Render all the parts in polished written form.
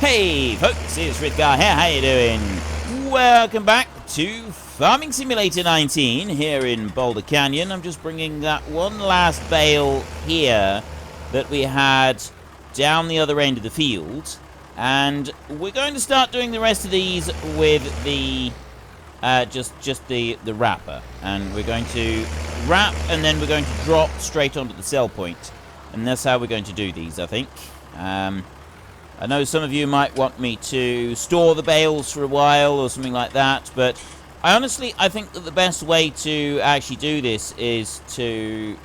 Hey folks, it's Rithgar here, how you doing? Welcome back to Farming Simulator 19 here in Boulder Canyon. I'm just bringing that one last bale here that we had down the other end of the field. And we're going to start doing the rest of these with the, just the wrapper. And we're going to wrap and then we're going to drop straight onto the sell point. And that's how we're going to do these, I think. I know some of you might want me to store the bales for a while or something like that, but I think that the best way to actually do this is to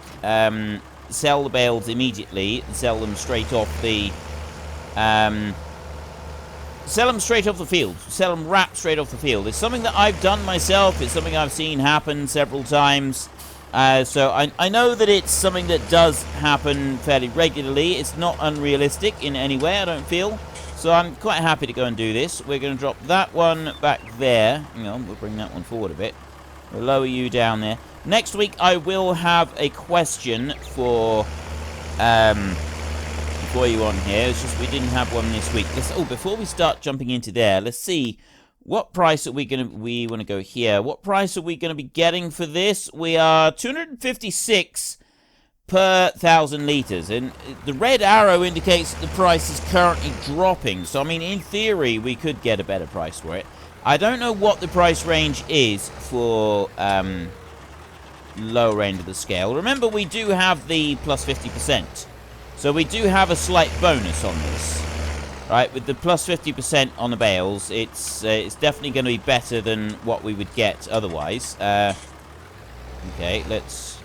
sell the bales immediately and sell them straight off the field. Sell them wrapped straight off the field. It's something that I've done myself. It's something I've seen happen several times. So I know that it's something that does happen fairly regularly. It's not unrealistic in any way, I don't feel. So I'm quite happy to go and do this. We're going to drop that one back there. Hang on, we'll bring that one forward a bit. We'll lower you down there. Next week I will have a question for you on here. It's just we didn't have one this week. Before we start jumping into there, let's see. What price are we want to go here. What price are we going to be getting for this? We are 256 per 1,000 litres. And the red arrow indicates that the price is currently dropping. So, I mean, in theory, we could get a better price for it. I don't know what the price range is for lower end of the scale. Remember, we do have the plus 50%. So we do have a slight bonus on this. Right, with the plus 50% on the bales, it's definitely going to be better than what we would get otherwise. Okay, let's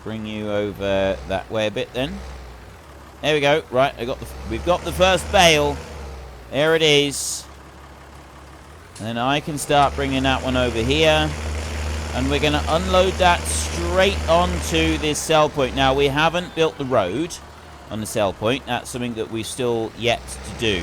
bring you over that way a bit then. There we go. Right, we've got the first bale. There it is. And I can start bringing that one over here. And we're going to unload that straight onto this sell point. Now, we haven't built the road on the sell point. That's something that we've still yet to do.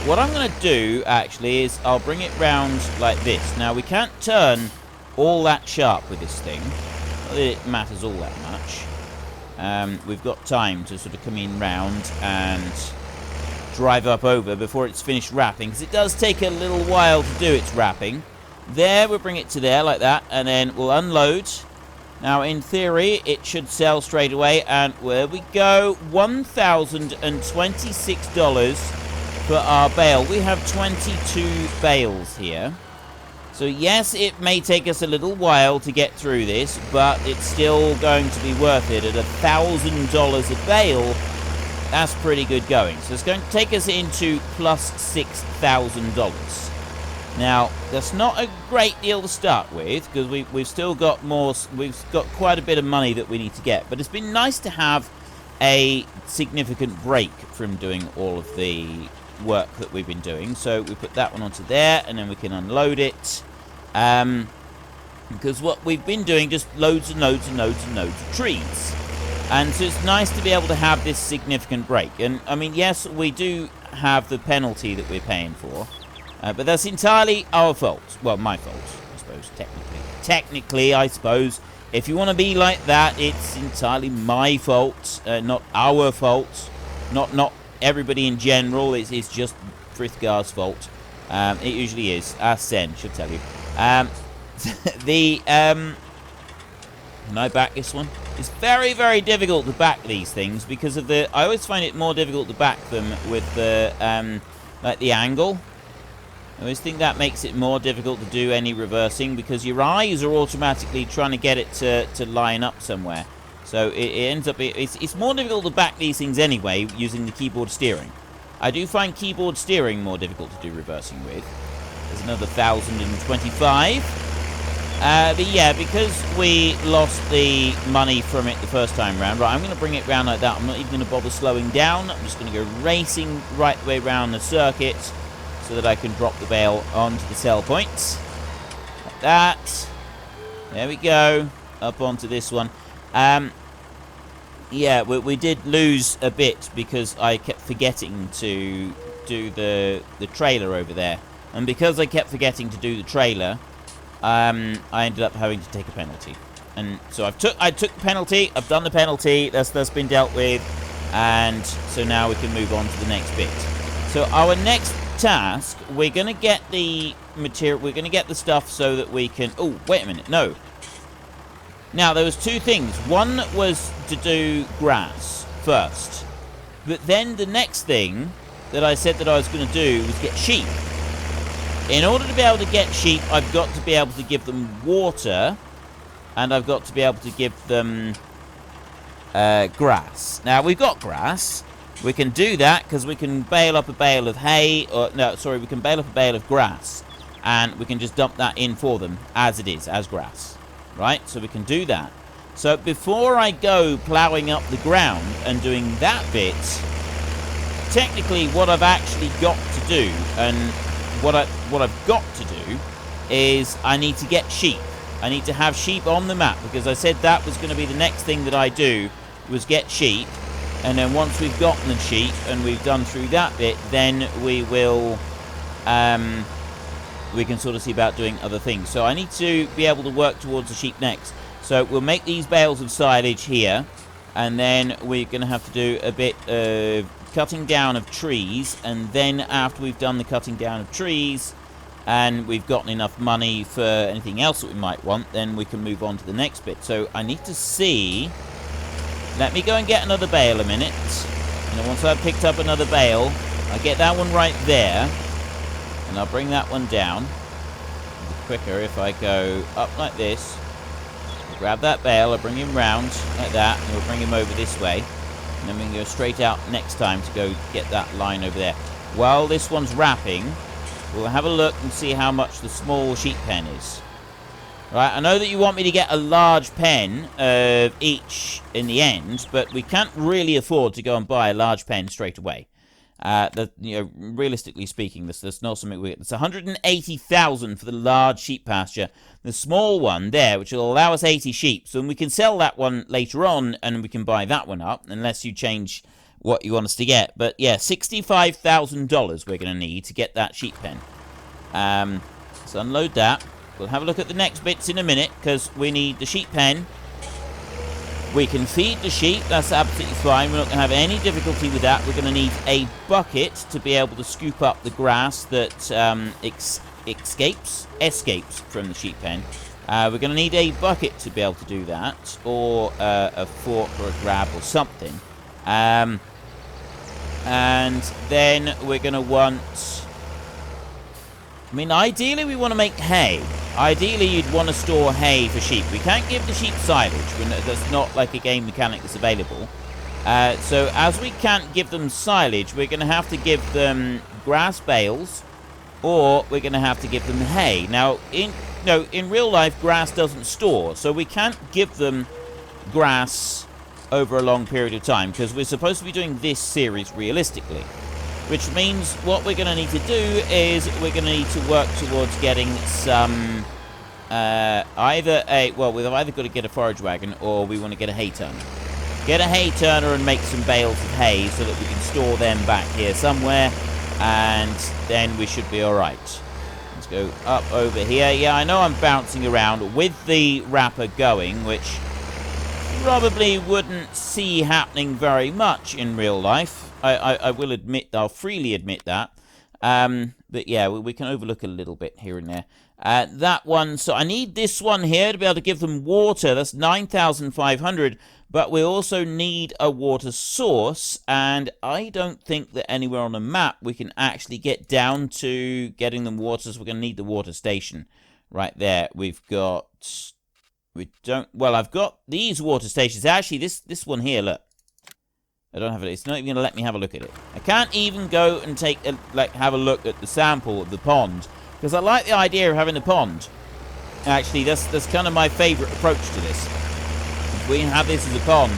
What I'm going to do, actually, is I'll bring it round like this. Now, we can't turn all that sharp with this thing. Not that it matters all that much. We've got time to sort of come in round and drive up over before it's finished wrapping, because it does take a little while to do its wrapping. There, we'll bring it to there like that, and then we'll unload. Now, in theory, it should sell straight away, and there we go, $1,026 for our bale. We have 22 bales here. So, yes, it may take us a little while to get through this, but it's still going to be worth it. At $1,000 a bale, that's pretty good going. So, it's going to take us into plus $6,000. Now, that's not a great deal to start with, because we've still got more, we've got quite a bit of money that we need to get. But it's been nice to have a significant break from doing all of the work that we've been doing. So we put that one onto there, and then we can unload it. Because what we've been doing, just loads and loads and loads and loads of trees. And so it's nice to be able to have this significant break. And, I mean, yes, we do have the penalty that we're paying for. But that's entirely our fault. Well, my fault, I suppose, technically. Technically, I suppose. If you want to be like that, it's entirely my fault, not our fault. Not everybody in general. It's just Frithgar's fault. It usually is. Ask Sen, she'll tell you. Can I back this one? It's very, very difficult to back these things because of the... I always find it more difficult to back them with the, like the angle. I always think that makes it more difficult to do any reversing because your eyes are automatically trying to get it to line up somewhere. So it ends up... It's more difficult to back these things anyway using the keyboard steering. I do find keyboard steering more difficult to do reversing with. There's another 1,025. But yeah, because we lost the money from it the first time round, right, I'm going to bring it round like that. I'm not even going to bother slowing down. I'm just going to go racing right the way around the circuit so that I can drop the bale onto the sell point. Like that. There we go. Up onto this one. Yeah, we did lose a bit because I kept forgetting to do the trailer over there. And because I kept forgetting to do the trailer, I ended up having to take a penalty. And so I took the penalty. I've done the penalty. That's been dealt with. And so now we can move on to the next bit. So our next task, we're going to get the material, we're going to get the stuff so that we can... Oh, wait a minute, no. Now, there was two things. One was to do grass first. But then the next thing that I said that I was going to do was get sheep. In order to be able to get sheep, I've got to be able to give them water. And I've got to be able to give them grass. Now, we've got grass. We can do that because we can bale up a bale of hay. Or no, sorry, we can bale up a bale of grass. And we can just dump that in for them as it is, as grass. Right? So we can do that. So before I go ploughing up the ground and doing that bit, technically what I've actually got to do, and what I've got to do, is I need to get sheep. I need to have sheep on the map, because I said that was going to be the next thing that I do, was get sheep. And then once we've gotten the sheep and we've done through that bit, then we will, we can sort of see about doing other things. So I need to be able to work towards the sheep next. So we'll make these bales of silage here, and then we're going to have to do a bit of cutting down of trees, and then after we've done the cutting down of trees, and we've gotten enough money for anything else that we might want, then we can move on to the next bit. So I need to see... Let me go and get another bale a minute, and then once I've picked up another bale, I'll get that one right there, and I'll bring that one down. It'll be quicker if I go up like this. Grab that bale, I'll bring him round like that, and we'll bring him over this way. And then we can go straight out next time to go get that line over there. While this one's wrapping, we'll have a look and see how much the small sheep pen is. Right, I know that you want me to get a large pen of each in the end, but we can't really afford to go and buy a large pen straight away. Realistically speaking, that's not something we... It's 180,000 for the large sheep pasture. The small one there, which will allow us 80 sheep, so we can sell that one later on, and we can buy that one up, unless you change what you want us to get. But yeah, $65,000 we're going to need to get that sheep pen. Let's unload that. We'll have a look at the next bits in a minute, because we need the sheep pen. We can feed the sheep, that's absolutely fine. We're not going to have any difficulty with that. We're going to need a bucket to be able to scoop up the grass that escapes from the sheep pen. We're going to need a bucket to be able to do that, or a fork or a grab or something. And then we're going to want... I mean, ideally we want to make hay. Ideally you'd want to store hay for sheep. We can't give the sheep silage. That's not like a game mechanic that's available. So as we can't give them silage, we're going to have to give them grass bales, or we're going to have to give them hay. Now, in real life, grass doesn't store, so we can't give them grass over a long period of time, because we're supposed to be doing this series realistically. Which means what we're going to need to do is we're going to need to work towards getting some, we've either got to get a forage wagon, or we want to get a hay turner. Get a hay turner and make some bales of hay so that we can store them back here somewhere, and then we should be alright. Let's go up over here. Yeah, I know I'm bouncing around with the wrapper going, which probably wouldn't see happening very much in real life. I will admit, I'll freely admit that. But yeah, we can overlook a little bit here and there. That one, so I need this one here to be able to give them water. That's 9,500. But we also need a water source. And I don't think that anywhere on the map we can actually get down to getting them water. So we're going to need the water station right there. We've got... I've got these water stations. Actually, this one here, look. I don't have it. It's not even going to let me have a look at it. I can't even go and have a look at the sample of the pond, because I like the idea of having a pond. Actually, that's kind of my favourite approach to this. If we can have this as a pond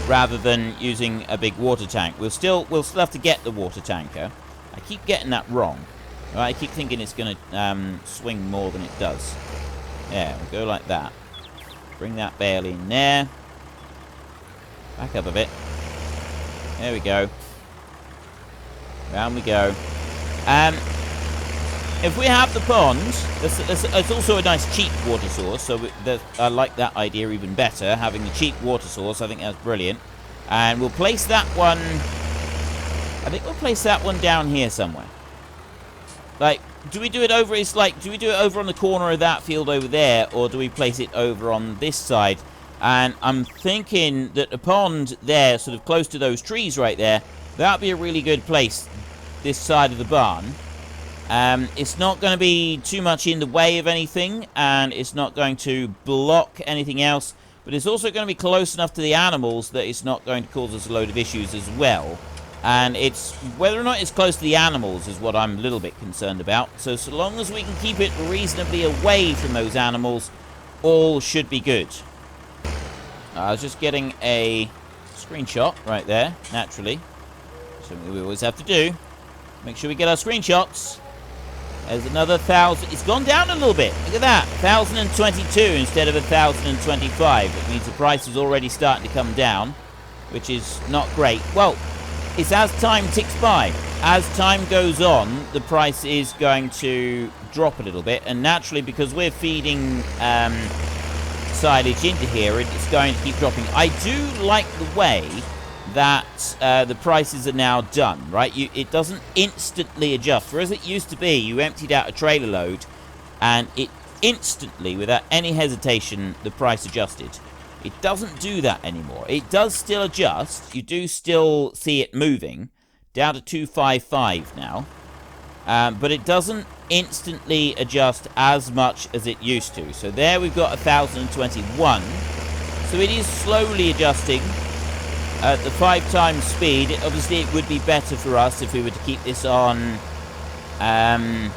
rather than using a big water tank, we'll still have to get the water tanker. I keep getting that wrong. Right, I keep thinking it's going to swing more than it does. Yeah, we'll go like that. Bring that bale in there. Back up a bit. There we go. Round we go. If we have the pond, it's also a nice cheap water source, so I like that idea even better, having the cheap water source. I think that's brilliant. And we'll place that one... I think we'll place that one down here somewhere. Like, do we do it over... It's like, do we do it over on the corner of that field over there, or do we place it over on this side? And I'm thinking that the pond there, sort of close to those trees right there, that would be a really good place, this side of the barn. It's not going to be too much in the way of anything, and it's not going to block anything else, but it's also going to be close enough to the animals that it's not going to cause us a load of issues as well. And it's whether or not it's close to the animals is what I'm a little bit concerned about. So long as we can keep it reasonably away from those animals, all should be good. I was just getting a screenshot right there, naturally. Something we always have to do. Make sure we get our screenshots. There's another 1,000. It's gone down a little bit. Look at that. 1,022 instead of 1,025. It means the price is already starting to come down, which is not great. Well, it's as time ticks by. As time goes on, the price is going to drop a little bit. And naturally, because we're feeding silage into here, it's going to keep dropping. I do like the way that the prices are now done, right? It doesn't instantly adjust. Whereas it used to be, you emptied out a trailer load, and it instantly, without any hesitation, the price adjusted. It doesn't do that anymore. It does still adjust. You do still see it moving, down to 255 now. But it doesn't instantly adjust as much as it used to. So there we've got 1,021. So it is slowly adjusting at the 5 times speed. Obviously, it would be better for us if we were to keep this on a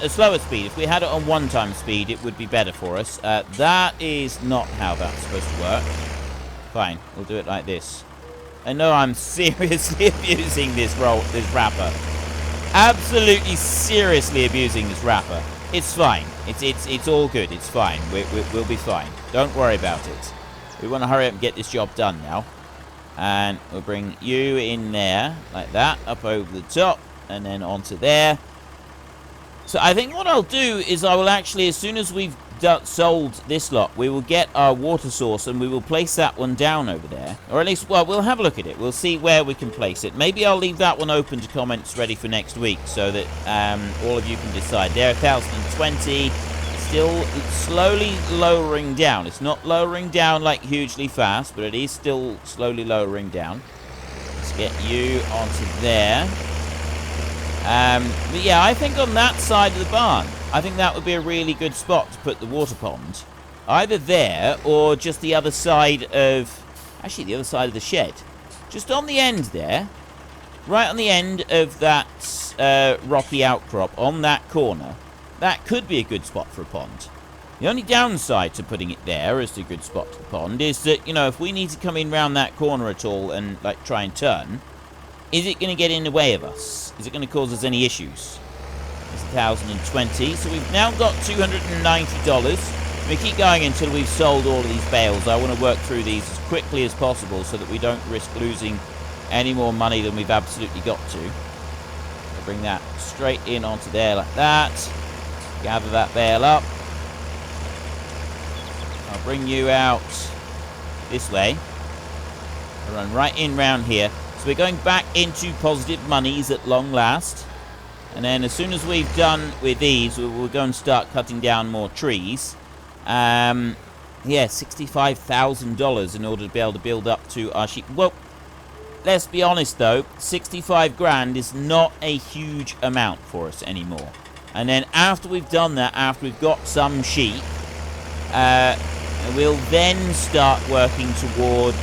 slower speed. If we had it on 1 time speed, it would be better for us. That is not how that's supposed to work. Fine, we'll do it like this. I know I'm seriously abusing this wrapper. Absolutely seriously abusing this wrapper. It's fine. It's all good. It's fine. We'll be fine. Don't worry about it. We want to hurry up and get this job done now. And we'll bring you in there, like that, up over the top, and then onto there. So I think what I'll do is I will actually, as soon as we've sold this lot, we will get our water source and we will place that one down over there. Or at least, well, we'll have a look at it. We'll see where we can place it. Maybe I'll leave that one open to comments ready for next week so that all of you can decide. There, 1,020. Still slowly lowering down. It's not lowering down like hugely fast, but it is still slowly lowering down. Let's get you onto there. But yeah, I think on that side of the barn, I think that would be a really good spot to put the water pond. Either there, or just the other side of... Actually, the other side of the shed. Just on the end there. Right on the end of that rocky outcrop, on that corner. That could be a good spot for a pond. The only downside to putting it there as a good spot to the pond is that, you know, if we need to come in round that corner at all and, like, try and turn, is it going to get in the way of us? Is it going to cause us any issues? It's 1,020. So we've now got $290. We keep going until we've sold all of these bales. I want to work through these as quickly as possible so that we don't risk losing any more money than we've absolutely got to. I'll bring that straight in onto there like that. Gather that bale up. I'll bring you out this way. I'll run right in round here. So we're going back into positive monies at long last. And then as soon as we've done with these, we'll go and start cutting down more trees. Yeah, $65,000 in order to be able to build up to our sheep. Well, let's be honest though, 65 grand is not a huge amount for us anymore. And then after we've done that, after we've got some sheep, we'll then start working towards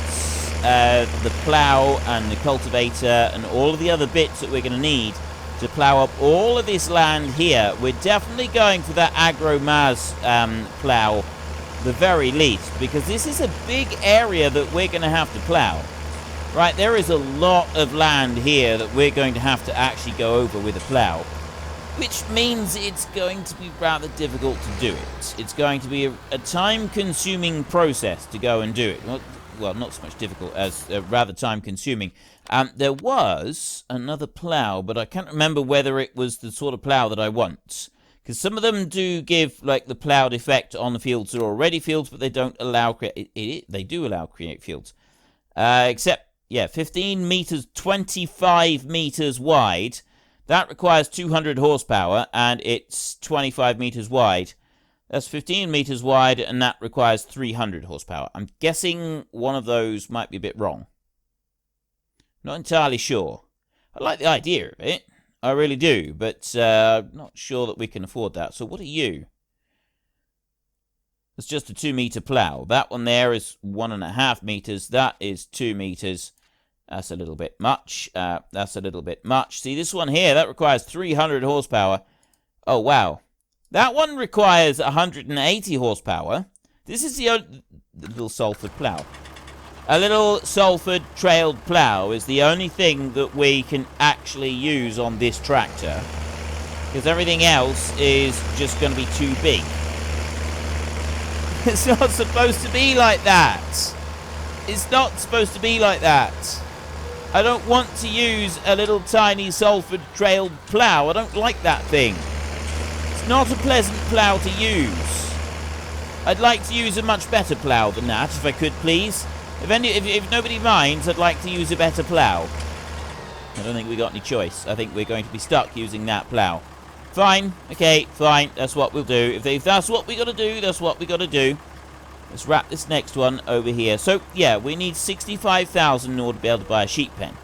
the plough and the cultivator and all of the other bits that we're going to need to plough up all of this land here. We're definitely going for that agro-maz plough, the very least, because this is a big area that we're going to have to plough. Right, there is a lot of land here that we're going to have to actually go over with a plough. Which means it's going to be rather difficult to do it. It's going to be a time-consuming process to go and do it. Well, not so much difficult as rather time-consuming. There was another plough, but I can't remember whether it was the sort of plough that I want. Because some of them do give, like, the ploughed effect on the fields that are already fields, but they don't allow... They do allow create fields. Except, yeah, 15 meters, 25 meters wide. That requires 200 horsepower, and it's 25 meters wide. That's 15 meters wide, and that requires 300 horsepower. I'm guessing one of those might be a bit wrong. Not entirely sure. I like the idea of it. I really do, but I'm not sure that we can afford that. So what are you? It's just a 2-meter plow. That one there is 1.5 meters. That is 2 meters. That's a little bit much. That's a little bit much. See, this one here, that requires 300 horsepower. Oh, wow. That one requires 180 horsepower. This is the little Salford plow. A little Salford trailed plow is the only thing that we can actually use on this tractor, because everything else is just going to be too big. It's not supposed to be like that. It's not supposed to be like that. I don't want to use a little tiny Salford trailed plow. I don't like that thing. It's not a pleasant plow to use. I'd like to use a much better plow than that, if I could, please. If nobody minds, I'd like to use a better plow. I don't think we got any choice. I think we're going to be stuck using that plow. Fine. Okay, fine. That's what we'll do. If that's what we got to do, that's what we got to do. Let's wrap this next one over here. So, yeah, we need 65,000 in order to be able to buy a sheep pen.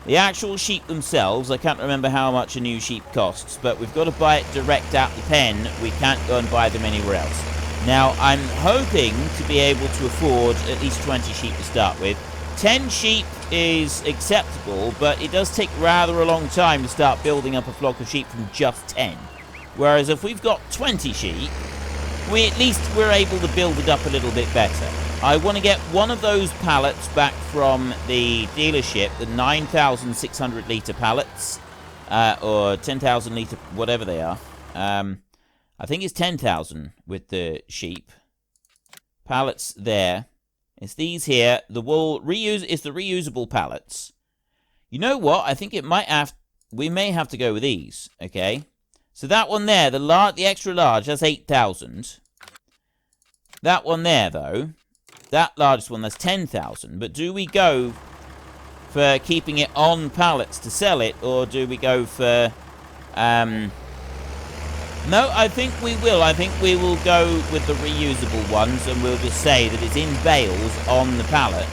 The actual sheep themselves, I can't remember how much a new sheep costs, but we've got to buy it direct out the pen. We can't go and buy them anywhere else. Now, I'm hoping to be able to afford at least 20 sheep to start with. 10 sheep is acceptable, but it does take rather a long time to start building up a flock of sheep from just 10. Whereas if we've got 20 sheep, at least we're able to build it up a little bit better. I want to get one of those pallets back from the dealership, the 9,600 litre pallets, or 10,000 litre, whatever they are. I think it's 10,000 with the sheep. Pallets there. It's these here. The wool is the reusable pallets. You know what? I think we may have to go with these. Okay. So that one there, the extra large, that's 8,000. That one there, though, that largest one, that's 10,000. But do we go for keeping it on pallets to sell it, or do we go for no, I think we will. I think we will go with the reusable ones, and we'll just say that it's in bales on the pallet,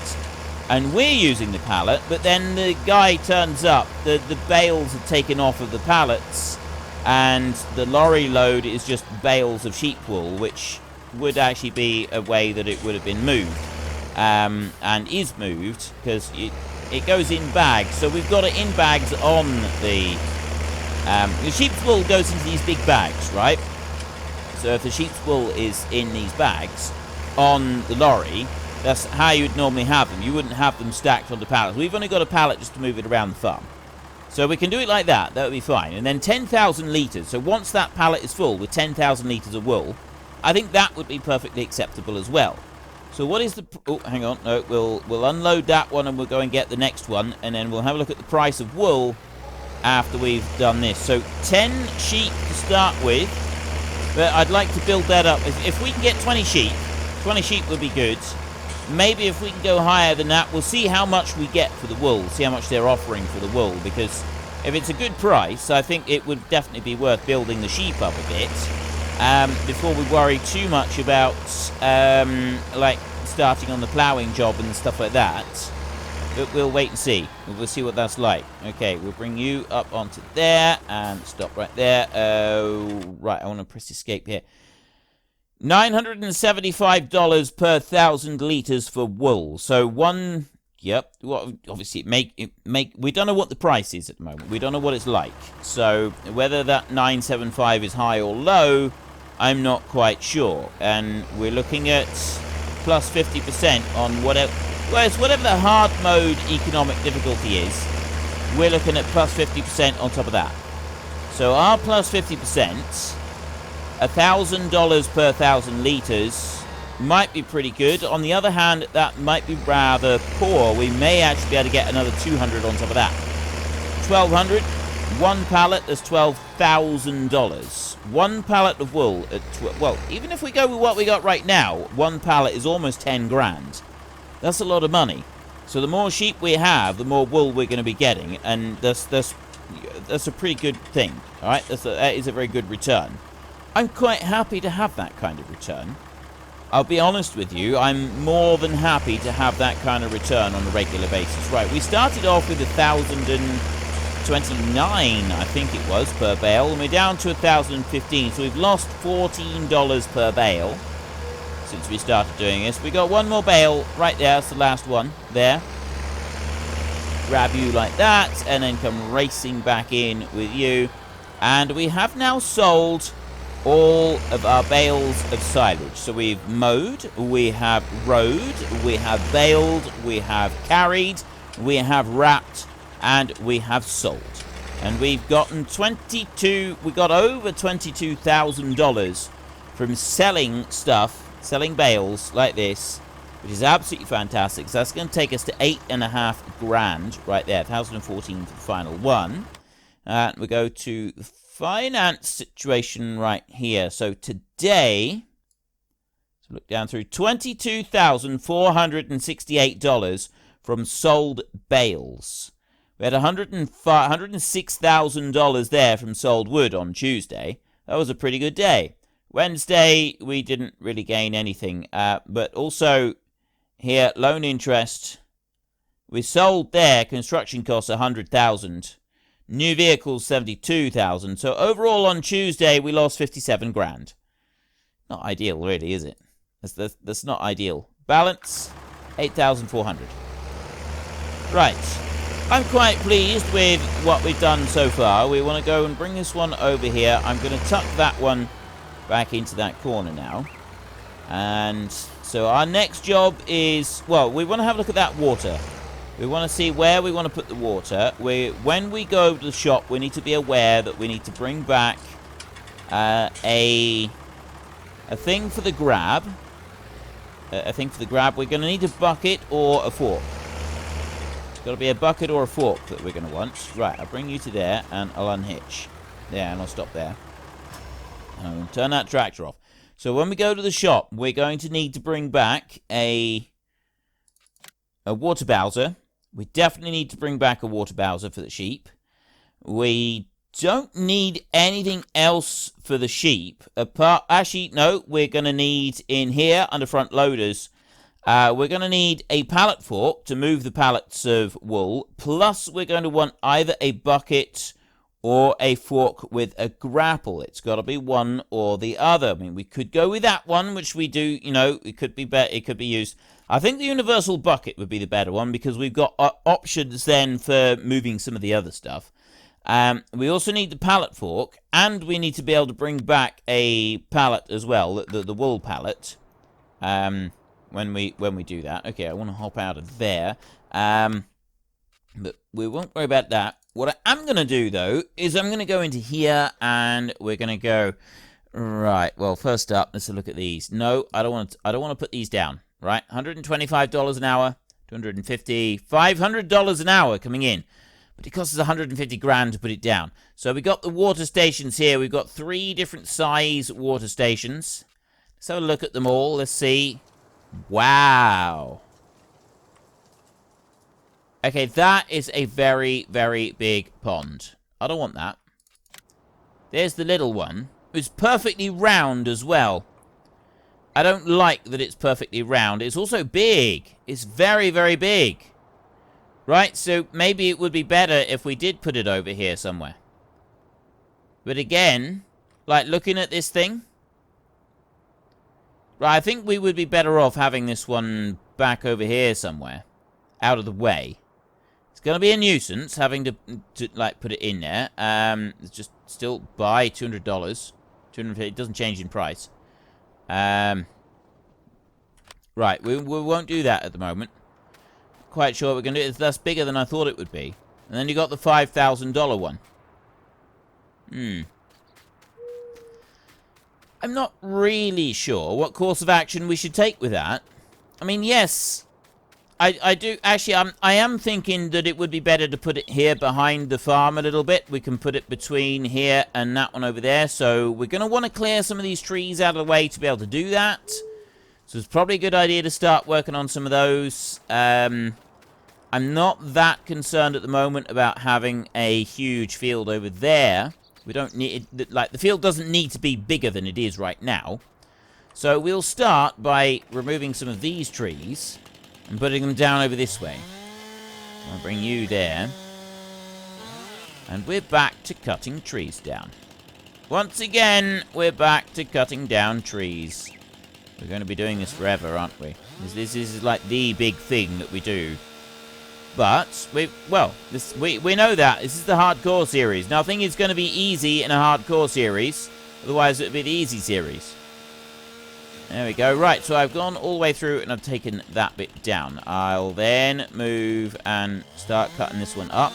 and we're using the pallet, but then the guy turns up, the bales are taken off of the pallets, and the lorry load is just bales of sheep wool, which would actually be a way that it would have been moved, and is moved, because it goes in bags. So we've got it in bags on the sheep's wool goes into these big bags, right? So if the sheep's wool is in these bags on the lorry, that's how you'd normally have them. You wouldn't have them stacked on the pallets. We've only got a pallet just to move it around the farm. So we can do it like that. That would be fine. And then 10,000 litres. So once that pallet is full with 10,000 litres of wool, I think that would be perfectly acceptable as well. So what is the... Oh, hang on. No, we'll unload that one and we'll go and get the next one. And then we'll have a look at the price of wool after we've done this. So 10 sheep to start with, but I'd like to build that up. If we can get 20 sheep would be good. Maybe if we can go higher than that, we'll see how much we get for the wool, see how much they're offering for the wool, because if it's a good price, I think it would definitely be worth building the sheep up a bit before we worry too much about like starting on the ploughing job and stuff like that. But we'll wait and see. We'll see what that's like. Okay, we'll bring you up onto there and stop right there. Right, I want to press escape here. $975 per 1,000 litres for wool. So one, yep. Well, obviously, we don't know what the price is at the moment. We don't know what it's like. So whether that 975 is high or low, I'm not quite sure. And we're looking at plus 50% on whatever. Whereas whatever the hard mode economic difficulty is, we're looking at plus 50% on top of that. So our plus 50%, $1,000 per 1,000 litres, might be pretty good. On the other hand, that might be rather poor. We may actually be able to get another 200 on top of that. 1,200, one pallet, that's $12,000. One pallet of wool at well, even if we go with what we got right now, one pallet is almost 10 grand. That's a lot of money. So the more sheep we have, the more wool we're going to be getting, and that's a pretty good thing. All right, that is a very good return. I'm quite happy to have that kind of return. I'll be honest with you, I'm more than happy to have that kind of return on a regular basis. Right, we started off with 1,029, I think it was, per bale, and we're down to 1,015, so we've lost $14 per bale since we started doing this. We got one more bale right there, that's the last one, there. Grab you like that, and then come racing back in with you. And we have now sold all of our bales of silage. So we've mowed, we have rode, we have baled, we have carried, we have wrapped, and we have sold. And we've gotten we got over $22,000 from selling stuff, selling bales like this, which is absolutely fantastic. So that's going to take us to 8.5 grand right there, 1,014 for the final one. And we go to the finance situation right here. So today, so look down through, $22,468 from sold bales. We had $106,000 there from sold wood on Tuesday. That was a pretty good day. Wednesday, we didn't really gain anything. But also here, loan interest. We sold there, construction costs $100,000. New vehicles, $72,000. So overall on Tuesday, we lost 57 grand. Not ideal, really, is it? That's not ideal. Balance, 8,400. Right. I'm quite pleased with what we've done so far. We want to go and bring this one over here. I'm going to tuck that one back into that corner now. And so our next job is, well, we want to have a look at that water. We want to see where we want to put the water. When we go to the shop, we need to be aware that we need to bring back a thing for the grab. A thing for the grab. We're going to need a bucket or a fork. It's got to be a bucket or a fork that we're going to want. Right, I'll bring you to there, and I'll unhitch. There, and I'll stop there. And I'll turn that tractor off. So when we go to the shop, we're going to need to bring back a water bowser. We definitely need to bring back a water bowser for the sheep. We don't need anything else for the sheep. Actually, no, we're going to need in here under front loaders. We're going to need a pallet fork to move the pallets of wool. Plus, we're going to want either a bucket or a fork with a grapple. It's got to be one or the other. I mean, we could go with that one, which we do, you know, it could be better, it could be used. I think the universal bucket would be the better one because we've got options then for moving some of the other stuff. We also need the pallet fork, and we need to be able to bring back a pallet as well, the wool pallet, when we do that. Okay, I want to hop out of there, but we won't worry about that. What I am going to do, though, is I'm going to go into here, and we're going to go, right, well, first up, let's look at these. No, I don't want to put these down, right? $125 an hour, $250, $500 an hour coming in. But it costs us 150 grand to put it down. So we got the water stations here. We've got 3 different size water stations. Let's have a look at them all. Let's see. Wow. Okay, that is a very, very big pond. I don't want that. There's the little one. It's perfectly round as well. I don't like that it's perfectly round. It's also big. It's very, very big. Right, so maybe it would be better if we did put it over here somewhere. But again, like looking at this thing. Right, I think we would be better off having this one back over here somewhere. Out of the way. It's going to be a nuisance having to like put it in there. It's just still buy $200. $250, it doesn't change in price. Right, we won't do that at the moment. Quite sure we're going to do it. That's bigger than I thought it would be. And then you got the $5,000 one. I'm not really sure what course of action we should take with that. I mean, yes, I do. Actually, I am thinking that it would be better to put it here behind the farm a little bit. We can put it between here and that one over there. So we're going to want to clear some of these trees out of the way to be able to do that. So it's probably a good idea to start working on some of those. I'm not that concerned at the moment about having a huge field over there. We don't need... Like, the field doesn't need to be bigger than it is right now. So we'll start by removing some of these trees and putting them down over this way. I'll bring you there. And we're back to cutting trees down. Once again, we're back to cutting down trees. We're going to be doing this forever, aren't we? This is like the big thing that we do. But, we know that. This is the hardcore series. Nothing is going to be easy in a hardcore series. Otherwise, it would be the easy series. There we go. Right, so I've gone all the way through and I've taken that bit down. I'll then move and start cutting this one up.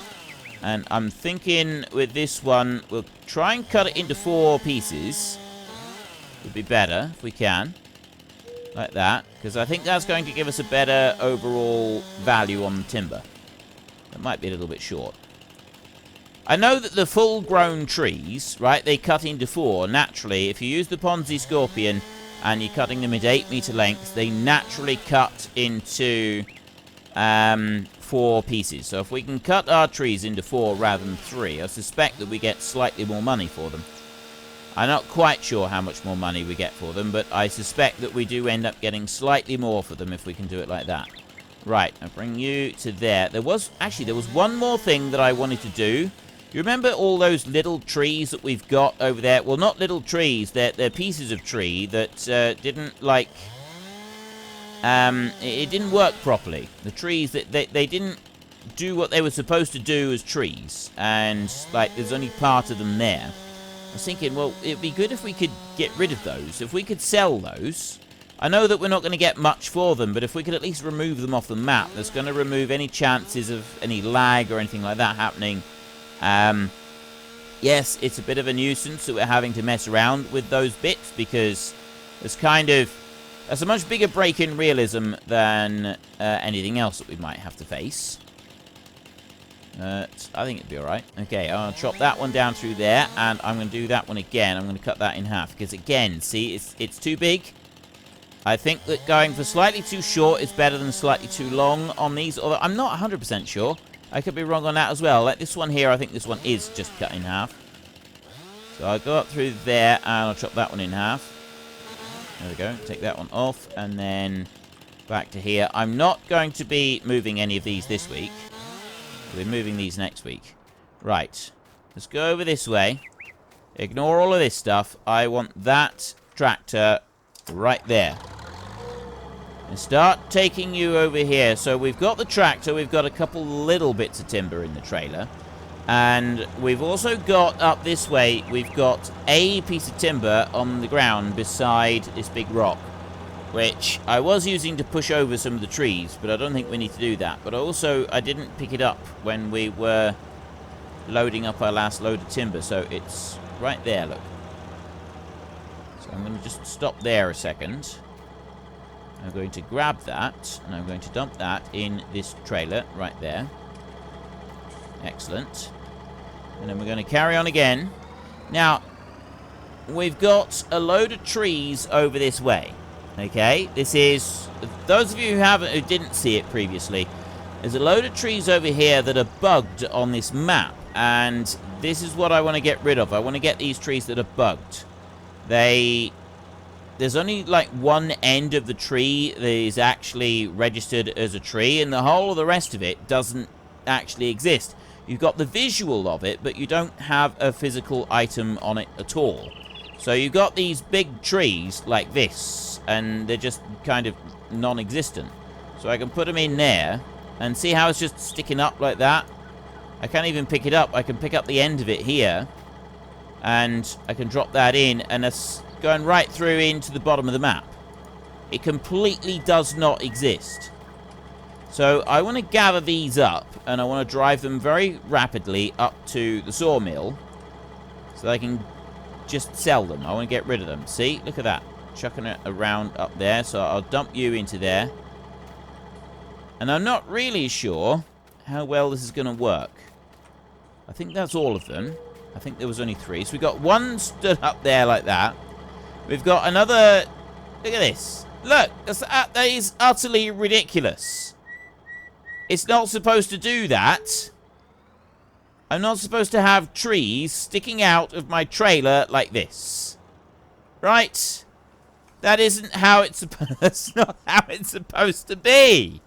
And I'm thinking with this one, we'll try and cut it into 4 pieces. Would be better if we can. Like that, because I think that's going to give us a better overall value on the timber. That might be a little bit short. I know that the full-grown trees, right, they cut into 4. Naturally, if you use the Ponzi Scorpion and you're cutting them at 8 meter lengths, they naturally cut into 4 pieces. So if we can cut our trees into 4 rather than 3, I suspect that we get slightly more money for them. I'm not quite sure how much more money we get for them, but I suspect that we do end up getting slightly more for them if we can do it like that. Right, I'll bring you to there. There was one more thing that I wanted to do. You remember all those little trees that we've got over there? Well, not little trees, they're pieces of tree that didn't, like... it didn't work properly. The trees, they didn't do what they were supposed to do as trees. And, like, there's only part of them there. I was thinking, well, it'd be good if we could get rid of those. If we could sell those. I know that we're not going to get much for them, but if we could at least remove them off the map, that's going to remove any chances of any lag or anything like that happening. Yes, it's a bit of a nuisance that we're having to mess around with those bits, because that's a much bigger break in realism than anything else that we might have to face. I think it'd be alright. Okay, I'll chop that one down through there, and I'm going to do that one again. I'm going to cut that in half, because again, see, it's too big. I think that going for slightly too short is better than slightly too long on these, although I'm not 100% sure. I could be wrong on that as well. Like this one here, I think this one is just cut in half. So I'll go up through there, and I'll chop that one in half. There we go. Take that one off, and then back to here. I'm not going to be moving any of these this week. We're moving these next week. Right. Let's go over this way. Ignore all of this stuff. I want that tractor right there. And start taking you over here. So we've got the tractor. We've got a couple little bits of timber in the trailer. And we've also got up this way, we've got a piece of timber on the ground beside this big rock, which I was using to push over some of the trees, but I don't think we need to do that. But also, I didn't pick it up when we were loading up our last load of timber, so it's right there, look. So I'm going to just stop there a second. I'm going to grab that, and I'm going to dump that in this trailer right there. Excellent. And then we're going to carry on again. Now, we've got a load of trees over this way. Okay, this is, those of you who didn't see it previously, there's a load of trees over here that are bugged on this map, and this is what I want to get rid of. I want to get these trees that are bugged. There's only like one end of the tree that is actually registered as a tree, and the whole of the rest of it doesn't actually exist. You've got the visual of it, but you don't have a physical item on it at all. So you've got these big trees like this, and they're just kind of non-existent. So I can put them in there, and see how it's just sticking up like that? I can't even pick it up. I can pick up the end of it here, and I can drop that in, and it's going right through into the bottom of the map. It completely does not exist. So I want to gather these up, and I want to drive them very rapidly up to the sawmill, so that I can just sell them. I want to get rid of them. See? Look at that. Chucking it around up there. So I'll dump you into there. And I'm not really sure how well this is going to work. I think that's all of them. I think there was only 3. So we've got one stood up there like that. We've got another... Look at this. Look! That is utterly ridiculous. It's not supposed to do that. I'm not supposed to have trees sticking out of my trailer like this. Right? That isn't how it's supposed. That's not how it's supposed to be.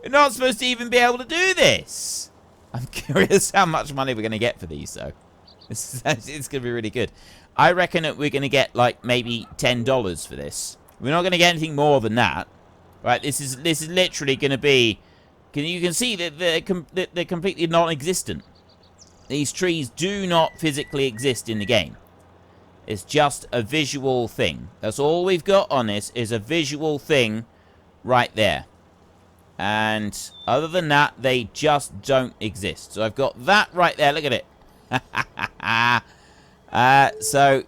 You're not supposed to even be able to do this. I'm curious how much money we're going to get for these, though. It's going to be really good. I reckon that we're going to get, like, maybe $10 for this. We're not going to get anything more than that. Right? This is literally going to be... You can see that they're completely non-existent. These trees do not physically exist in the game. It's just a visual thing. That's all we've got on this is a visual thing right there. And other than that, they just don't exist. So I've got that right there. Look at it. So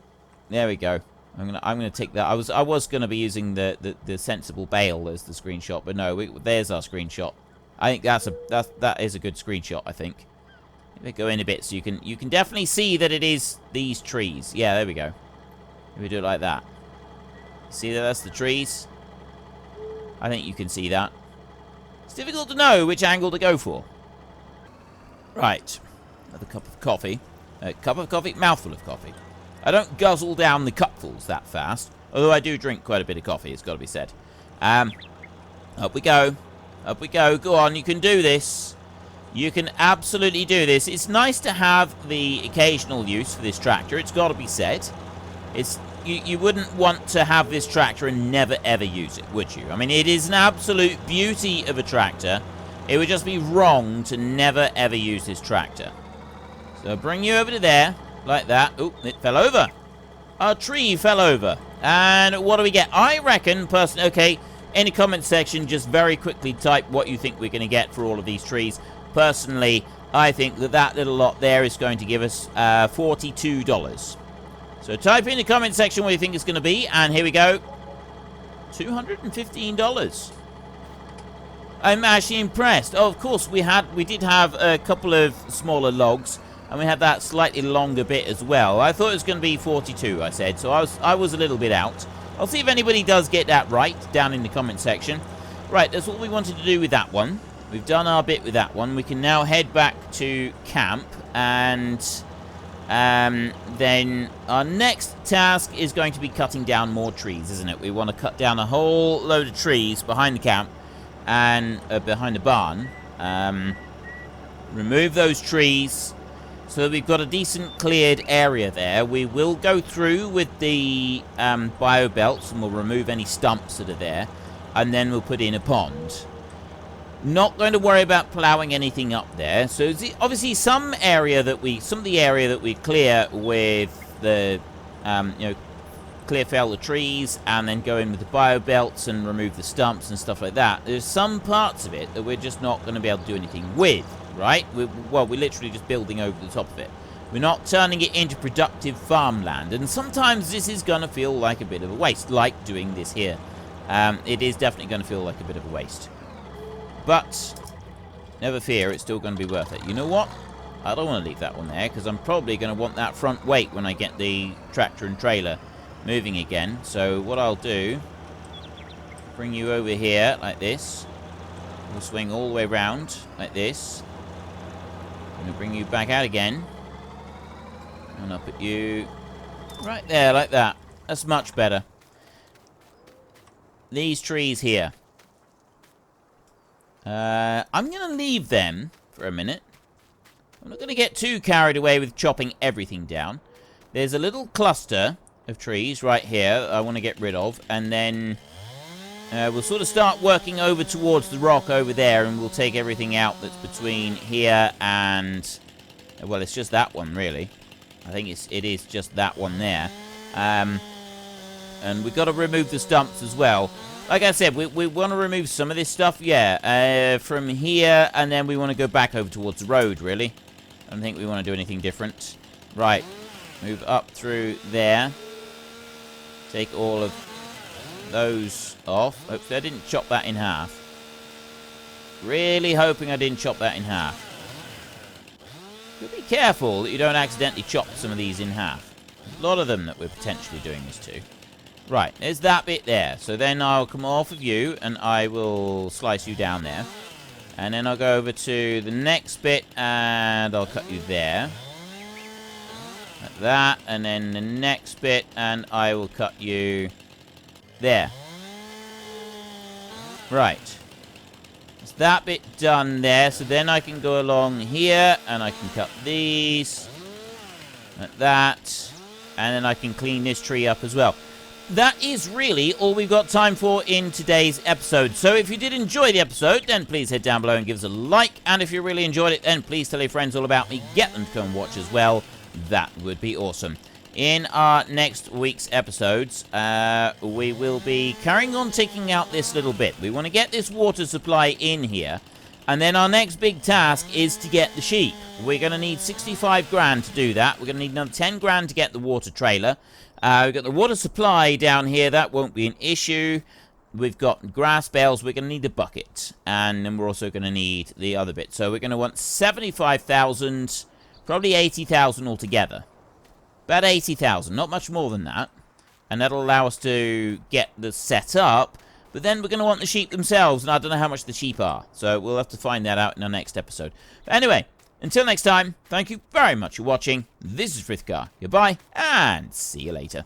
there we go. I'm gonna take that. I was gonna be using the sensible bale as the screenshot, but no, there's our screenshot. I think that is a good screenshot. I think. Let me go in a bit so you can definitely see that it is these trees. Yeah, there we go. If we do it like that, see that that's the trees. I think you can see that. It's difficult to know which angle to go for. Right, another cup of coffee. A cup of coffee, mouthful of coffee. I don't guzzle down the cupfuls that fast, although I do drink quite a bit of coffee, it's got to be said. Up we go. Up we go. Go on, you can do this. You can absolutely do this. It's nice to have the occasional use for this tractor, it's got to be said. You wouldn't want to have this tractor and never ever use it, would you? I mean, it is an absolute beauty of a tractor. It would just be wrong to never ever use this tractor. So bring you over to there, like that. Oh, it fell over. Our tree fell over. And what do we get? I reckon, personally, okay, in the comment section, just very quickly type what you think we're going to get for all of these trees. Personally, I think that little lot there is going to give us $42. So type in the comment section what you think it's going to be, and here we go. $215. I'm actually impressed. Oh, of course, we did have a couple of smaller logs, and we had that slightly longer bit as well. I thought it was going to be 42, I said, so I was a little bit out. I'll see if anybody does get that right down in the comment section. Right, that's what we wanted to do with that one. We've done our bit with that one. We can now head back to camp, and then our next task is going to be cutting down more trees, isn't it? We want to cut down a whole load of trees behind the camp and behind the barn. Remove those trees so that we've got a decent cleared area there. We will go through with the bio belts, and we'll remove any stumps that are there, and then we'll put in a pond. Not going to worry about ploughing anything up there. So obviously some of the area that we clear with the, clear fell the trees and then go in with the bio belts and remove the stumps and stuff like that. There's some parts of it that we're just not going to be able to do anything with, right? We're literally just building over the top of it. We're not turning it into productive farmland. And sometimes this is going to feel like a bit of a waste, like doing this here. It is definitely going to feel like a bit of a waste. But, never fear, it's still going to be worth it. You know what? I don't want to leave that one there, because I'm probably going to want that front weight when I get the tractor and trailer moving again. So, what I'll do, bring you over here, like this. We'll swing all the way around, like this. I'm going to bring you back out again. And I'll put you right there, like that. That's much better. These trees here. I'm going to leave them for a minute. I'm not going to get too carried away with chopping everything down. There's a little cluster of trees right here I want to get rid of. And then we'll sort of start working over towards the rock over there. And we'll take everything out that's between here and... well, it's just that one, really. I think it is just that one there. And we've got to remove the stumps as well. Like I said, we want to remove some of this stuff, yeah, from here, and then we want to go back over towards the road, really. I don't think we want to do anything different. Right, move up through there. Take all of those off. Hopefully I didn't chop that in half. Really hoping I didn't chop that in half. But be careful that you don't accidentally chop some of these in half. There's a lot of them that we're potentially doing this to. Right, there's that bit there. So then I'll come off of you, and I will slice you down there. And then I'll go over to the next bit, and I'll cut you there. Like that. And then the next bit, and I will cut you there. Right. It's that bit done there. So then I can go along here, and I can cut these. Like that. And then I can clean this tree up as well. That is really all we've got time for in today's episode. So if you did enjoy the episode, then please head down below and give us a like. And if you really enjoyed it, then please tell your friends all about me. Get them to come watch as well. That would be awesome. In our next week's episodes, we will be carrying on taking out this little bit. We want to get this water supply in here. And then our next big task is to get the sheep. We're going to need 65 grand to do that. We're going to need another 10 grand to get the water trailer. We've got the water supply down here. That won't be an issue. We've got grass bales. We're going to need a bucket. And then we're also going to need the other bit. So we're going to want 75,000, probably 80,000 altogether. About 80,000, not much more than that. And that'll allow us to get the set up. But then we're going to want the sheep themselves. And I don't know how much the sheep are. So we'll have to find that out in our next episode. But anyway, until next time, thank you very much for watching. This is Frithgar. Goodbye, and see you later.